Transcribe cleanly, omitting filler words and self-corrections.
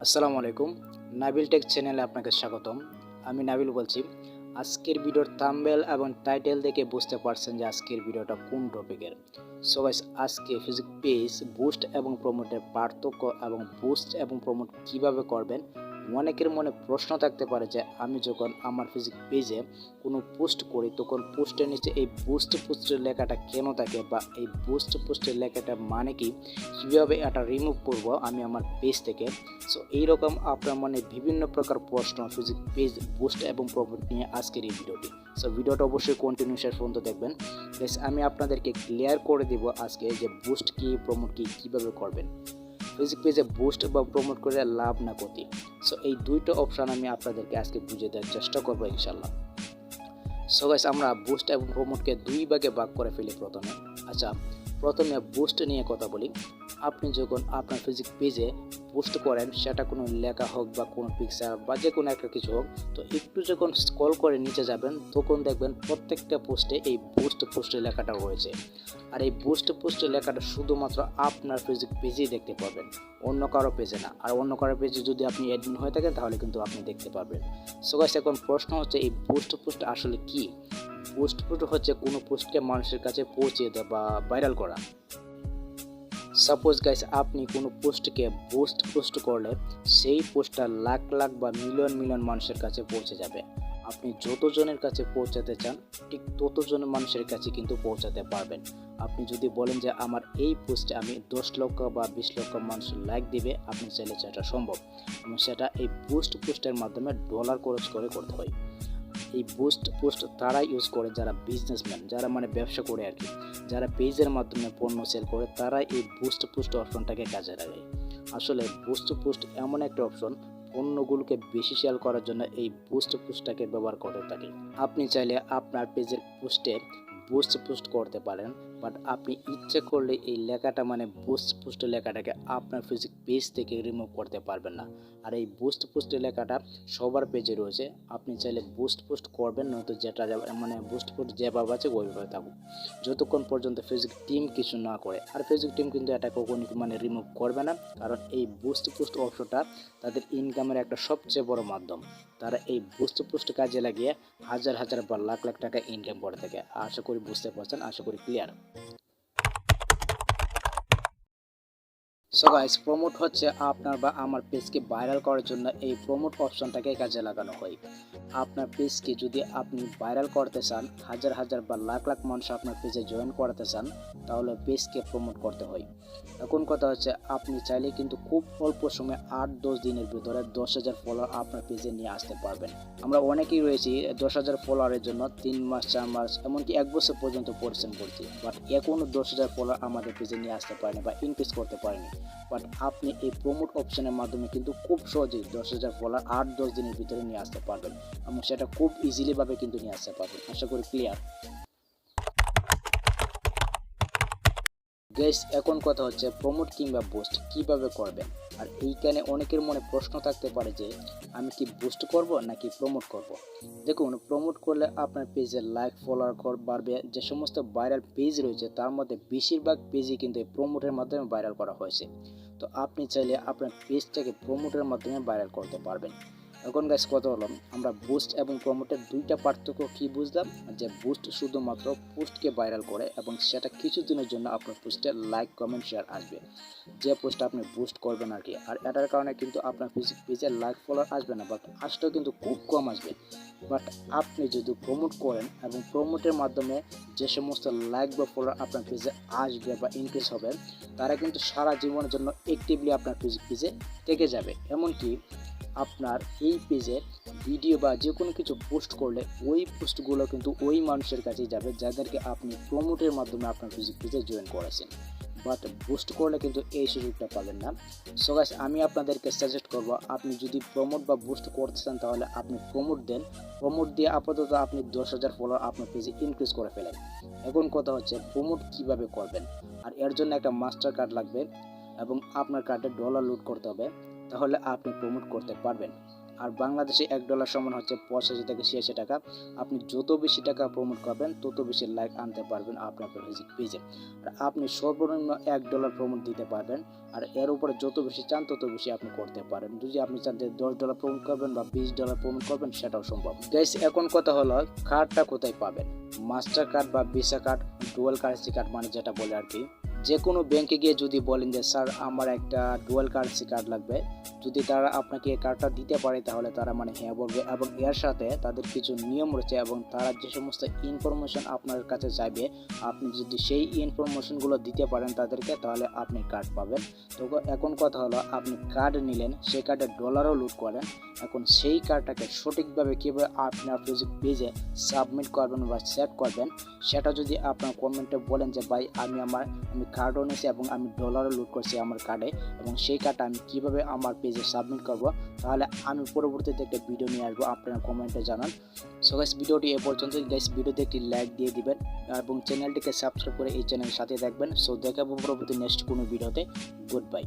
আসসালামু আলাইকুম। নাবিল টেক চ্যানেলে আপনাকে স্বাগতম। আমি নাবিল বলছি। আজকের ভিডিওর থাম্বনেল এবং টাইটেল দেখে বুঝতে পারছেন যে আজকের ভিডিওটা কোন টপিকের। সো গাইস, আজকে ফেসবুক পেজ বুস্ট এবং প্রমোটের পার্থক্য এবং বুস্ট এবং প্রমোট কিভাবে করবেন। অনেকের মনে প্রশ্ন থাকতে পারে যে আমি যখন আমার ফেসবুক পেজে কোনো পোস্ট করি তখন পোস্টের নিচে এই পোস্টের লেখাটা কেন থাকে বা এই পোস্টের লেখাটা মানে কি, কীভাবে এটা রিমুভ করব আমি আমার পেজ থেকে। সো এইরকম আপনার মনে বিভিন্ন প্রকার প্রশ্ন ফেসবুক পেজ বুস্ট এবং প্রমোট নিয়ে আজকের এই ভিডিওটি। সো ভিডিওটা অবশ্যই কন্টিনিউ শেষ পর্যন্ত দেখবেন। বেশ, আমি আপনাদেরকে ক্লিয়ার করে দিব আজকে যে বুস্ট কি প্রমোট কি কীভাবে করবেন। ফেসবুক পেজে বুস্ট বা প্রমোট করে লাভ না ক্ষতি। সো এই দুইটা অপশান আমি আপনাদেরকে আজকে বুঝিয়ে দেওয়ার চেষ্টা করবো ইনশাল্লাহ। সো গাইস, আমরা বুস্ট এবং প্রমোটকে দুই ভাগে ভাগ করে ফেলি প্রথমে। আচ্ছা, প্রথমে বুস্ট নিয়ে কথা বলি। আপনি যখন আপনার ফেসবুক পেজে পোস্ট করেন, সেটা কোনো লেখা হোক বা কোনো পিকচার বা যে কোনো একটা কিছু হোক, তো একটু যখন স্ক্রল করে নিচে যাবেন তখন দেখবেন প্রত্যেকটা পোস্টে এই পোস্টের লেখাটা রয়েছে। আর এই পোস্টের লেখাটা শুধুমাত্র আপনার ফেসবুক পেজেই দেখতে পাবেন, অন্য কারো পেজে না। আর অন্য কারো পেজে যদি আপনি অ্যাডমিন হয়ে থাকেন তাহলে কিন্তু আপনি দেখতে পাবেন। সো গাইস, এখন প্রশ্ন হচ্ছে এই পোস্ট আসলে কি? পোস্ট হচ্ছে কোনো পোস্টকে মানুষের কাছে পৌঁছে দেওয়া বা ভাইরাল করা। সাপোজ গাইস, আপনি কোনো পোস্টকে পোস্ট করলে সেই পোস্টটা লাখ লাখ বা মিলিয়ন মানুষের কাছে পৌঁছে যাবে। আপনি যতজনের কাছে পৌঁছাতে চান ঠিক ততজনের মানুষের কাছে কিন্তু পৌঁছাতে পারবেন। আপনি যদি বলেন যে আমার এই পোস্টে আমি 10 লক্ষ বা 20 লক্ষ মানুষ লাইক দিবে, আপনি চাইলে সেটা সম্ভব, এবং সেটা এই পোস্টের মাধ্যমে ডলার খরচ করে করতে হয়। এই পোস্ট তারা ইউজ করে যারা বিজনেসম্যান, যারা মানে ব্যবসা করে আর কি, যারা পেজের মাধ্যমে পণ্য সেল করে, তারা এই পোস্ট অপশনটাকে কাজে লাগায়। আসলে পোস্ট এমন একটা অপশন, পণ্যগুলোকে বেশি সেল করার জন্য এই পোস্টটাকে ব্যবহার করে থাকে। আপনি চাইলে আপনার পেজের পোস্টে পোস্ট করতে পারেন, বাট আপনি ইচ্ছে করলে এই লেখাটা মানে পোস্টের লেখাটাকে আপনার ফেসবুক পেজ থেকে রিমুভ করতে পারবেন না। আর এই পোস্টের লেখাটা সবার পেজে রয়েছে। আপনি চাইলে পোস্ট করবেন, নয়তো যেটা মানে পোস্ট যেভাবে আছে ওইভাবে থাকুক, যতক্ষণ পর্যন্ত ফেসবুক টিম কিছু না করে। আর ফেসবুক টিম কিন্তু এটা কখনই মানে রিমুভ করবে না, কারণ এই পোস্ট অপশনটা তাদের ইনকামের একটা সবচেয়ে বড় মাধ্যম। তারা এই পোস্ট কাজে লাগিয়ে হাজার বা লাখ লাখ টাকা ইনকাম করে থাকে। আশা করি বুঝতে পারছেন, আশা করি ক্লিয়ার। সো গাইস, প্রমোট হচ্ছে আপনার বা আমার পেজকে ভাইরাল করার জন্য এই প্রমোট অপশনটাকে কাজে লাগানো হয়। আপনার পেজকে যদি আপনি ভাইরাল করতে চান, হাজার বা লাখ লাখ মানুষ আপনার পেজে জয়েন করাতে চান, তাহলে পেজকে প্রমোট করতে হয়। এখন কথা হচ্ছে, আপনি চাইলে কিন্তু খুব অল্প সময়ে 8-10 দিনের ভিতরে 10,000 ফলোয়ার আপনার পেজে নিয়ে আসতে পারবেন। আমরা অনেকেই রয়েছি 10,000 ফলোয়ারের জন্য 3 মাস 4 মাস এমনকি 1 বছর পর্যন্ত পরিশ্রম করছি, বাট এখনও 10,000 ফলোয়ার আমাদের পেজে নিয়ে আসতে পারেনি বা ইনক্রিজ করতে পারেনি। বাট আপনি এই প্রমোট অপশনের মাধ্যমে কিন্তু খুব সহজেই 10,000 ফলোয়ার 8-10 দিনের ভিতরে নিয়ে আসতে পারবেন, এবং সেটা খুব ইজিলি ভাবে কিন্তু নিয়ে আসতে পারবেন। আশা করি ক্লিয়ার। গাইস, এখন কথা হচ্ছে প্রমোট কিংবা বুস্ট কিভাবে করবেন। আর এইখানে অনেকের মনে প্রশ্ন থাকতে পারে যে আমি কি বুস্ট করব নাকি প্রমোট করব। দেখুন, প্রমোট করলে আপনার পেজের লাইক ফলোয়ার বাড়বে। যে সমস্ত ভাইরাল পেজ রয়েছে তার মধ্যে বেশিরভাগ পেজই কিন্তু এই প্রমোটের মাধ্যমে ভাইরাল করা হয়েছে। তো আপনি চাইলে আপনার পেজটাকে প্রমোটের মাধ্যমে ভাইরাল করতে পারবেন। এখন গাইস, কথা হলো আমরা বুস্ট এবং প্রমোটের দুইটা পার্থক্য কি বুঝলাম, যে বুস্ট শুধুমাত্র পোস্টকে ভাইরাল করে এবং সেটা কিছুদিনের জন্য আপনার পোস্টে লাইক কমেন্ট শেয়ার আসবে, যে পোস্টটা আপনি বুস্ট করবেন আর কি। আর এটার কারণে কিন্তু আপনার পেজে লাইক ফলোয়ার আসবে না, বাট আসলেও কিন্তু খুব কম আসবে। বাট আপনি যদি প্রমোট করেন এবং প্রমোটের মাধ্যমে যে সমস্ত লাইক বা ফলোয়ার আপনার পেজে আসবে বা ইনক্রিজ হবে, তারা কিন্তু সারা জীবনের জন্য অ্যাক্টিভলি আপনার পেজে থেকে যাবে। এমনকি আপনার এই পেজে ভিডিও বা যে কোনো কিছু পোস্ট করলে ওই পোস্টগুলো কিন্তু ওই মানুষের কাছেই যাবে যাদেরকে আপনি প্রমোটের মাধ্যমে আপনার ফেসবুক পেজে জয়েন করেছেন। বাট বুস্ট করলে কিন্তু এই সুযোগটা পাবেন না। সো গাইস, আমি আপনাদেরকে সাজেস্ট করব, আপনি যদি প্রমোট বা বুস্ট করতে চান তাহলে আপনি প্রমোট দেন। প্রমোট দিয়ে আপাতত আপনি 10,000 ফলোয়ার আপনার পেজে ইনক্রিজ করে ফেলেন। এখন কথা হচ্ছে প্রমোট কিভাবে করবেন। আর এর জন্য একটা মাস্টার কার্ড লাগবে এবং আপনার কার্ডে ডলার লোড করতে হবে, তাহলে আপনি প্রমোট করতে পারবেন। আর বাংলাদেশে $1 সমান হচ্ছে 85 থেকে 86 টাকা। আপনি যত বেশি টাকা প্রমোট করবেন তত বেশি লাইক আনতে পারবেন আপনার ফেসবুক পেজে। আর আপনি সর্বনিম্ন $1 প্রমোট দিতে পারবেন। আর এর উপরে যত বেশি চান তত বেশি আপনি করতে পারেন। যদি আপনি চান যে $10 প্রমোট করবেন বা $20 প্রমোট করবেন সেটাও সম্ভব। গাইস, এখন কথা হলো কার্ডটা কোথায় পাবেন। মাস্টার কার্ড বা visa card, dual currency card মানে যেটা বলে আর কি। যে কোনো ব্যাংকে গিয়ে যদি বলেন যে স্যার আমার একটা ডুয়াল কারেন্সি কার্ড লাগবে, যদি তারা আপনাকে এই কার্ডটা দিতে পারে তাহলে তারা মানে হ্যাঁ বলবে, এবং এর সাথে তাদের কিছু নিয়ম রয়েছে এবং তারা যে সমস্ত ইনফরমেশন আপনার কাছে চাইবে আপনি যদি সেই ইনফরমেশনগুলো দিতে পারেন তাদেরকে তাহলে আপনি কার্ড পাবেন। তো এখন কথা হলো আপনি কার্ড নিলেন, সেই কার্ডে ডলারও লুট করেন, এখন সেই কার্ডটাকে সঠিকভাবে কীভাবে আপনার ফেসবুক পেজে সাবমিট করবেন বা সেট করবেন সেটা যদি আপনার কমেন্টে বলেন যে ভাই আমি কার্ডও নিয়েছি এবং আমি ডলারও লুট করছি আমার কার্ডে এবং সেই কার্ডটা আমি কীভাবে আমার পেজে সাবমিট করব, তাহলে আমি পরবর্তীতে একটা ভিডিও নিয়ে আসবো, আপনারা কমেন্টে জানান। সো গাইস, ভিডিওটি এ পর্যন্ত। গাইস, ভিডিওতে একটি লাইক দিয়ে দিবেন এবং চ্যানেলটিকে সাবস্ক্রাইব করে এই চ্যানেলের সাথে দেখবেন। সো দেখাবো পরবর্তী নেক্সট কোনো ভিডিওতে। Good bye.